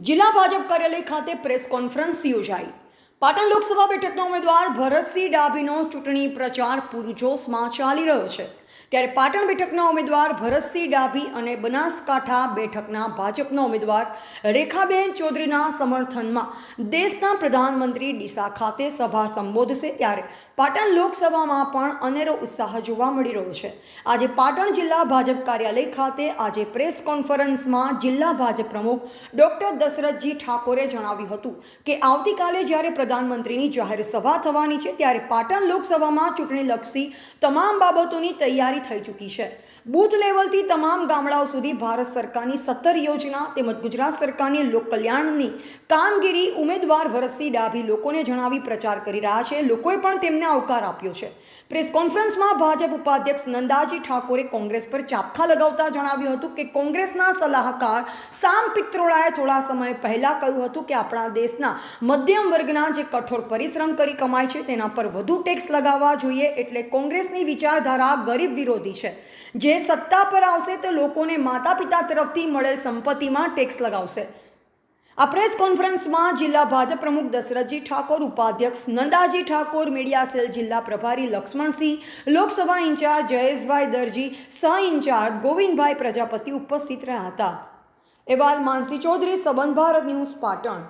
જિલ્લા ભાજપ કાર્યાલય ખાતે પ્રેસ કોન્ફરન્સ યોજાઈ। પાટણ લોકસભા બેઠકના ઉમેદવાર ભરતસિંહ ડાભીનો ચૂંટણી પ્રચાર પૂરજોશમાં ચાલી રહ્યો છે। ત્યારે પાટણ બેઠકના ઉમેદવાર ભરતસિંહ ડાભી અને બનાસકાંઠા બેઠકના ભાજપના ઉમેદવાર રેખાબેન ચૌધરીના સમર્થનમાં દેશના પ્રધાનમંત્રી ડીસા ખાતે સભા સંબોધશે। ત્યારે પાટણ લોકસભામાં પણ અનેરો ઉત્સાહ જોવા મળી રહ્યો છે। આજે પાટણ જિલ્લા ભાજપ કાર્યાલય ખાતે આજે પ્રેસ કોન્ફરન્સમાં જિલ્લા ભાજપ પ્રમુખ ડોક્ટર દશરથજી ઠાકોરે જણાવ્યું હતું કે આવતીકાલે જ્યારે પ્રધાનમંત્રીની જાહેર સભા થવાની છે ત્યારે પાટણ લોકસભામાં ચૂંટણીલક્ષી તમામ બાબતોની તૈયારી થઈ ચૂકી છે। બૂથ લેવલથી તમામ ગામડાઓ સુધી ભારત સરકારની 17 યોજના તેમજ ગુજરાત સરકારની લોક કલ્યાણની કામગીરી ઉમેદવાર ભરતસિંહ ડાભી લોકોને જણાવી પ્રચાર કરી રહ્યા છે। લોકોએ પણ તેમને આવકાર આપ્યો છે। પ્રેસ કોન્ફરન્સમાં ભાજપ ઉપાધ્યક્ષ નંદાજી ઠાકોરે કોંગ્રેસ પર ચાપખા લગાવતા જણાવ્યું હતું કે કોંગ્રેસના સલાહકાર સામ પિત્રોડાએ થોડા સમય પહેલા કહ્યું હતું કે આપણા દેશના મધ્યમ વર્ગના જે કઠોર પરિશ્રમ કરી કમાય છે તેના પર વધુ ટેક્સ લગાવવા જોઈએ। એટલે કોંગ્રેસની વિચારધારા ગરીબ વિરોધી છે। જે સત્તા પર આવશે તો લોકોને માતા પિતા તરફથી મળેલ સંપત્તિમાં ટેક્સ લગાવશે। આ પ્રેસ કોન્ફરન્સમાં જિલ્લા ભાજપ પ્રમુખ દશરથજી ઠાકોર, ઉપાધ્યક્ષ નંદાજી ઠાકોર, મીડિયા સેલ જિલ્લા પ્રભારી લક્ષ્મણસિંહ, લોકસભા ઇન્ચાર્જ જયેશભાઈ દરજી, સહ ઇન્ચાર્જ ગોવિંદભાઈ પ્રજાપતિ ઉપસ્થિત રહ્યા હતા। અહેવાલ માનસી ચૌધરી, સંબંધ ભારત ન્યૂઝ, પાટણ।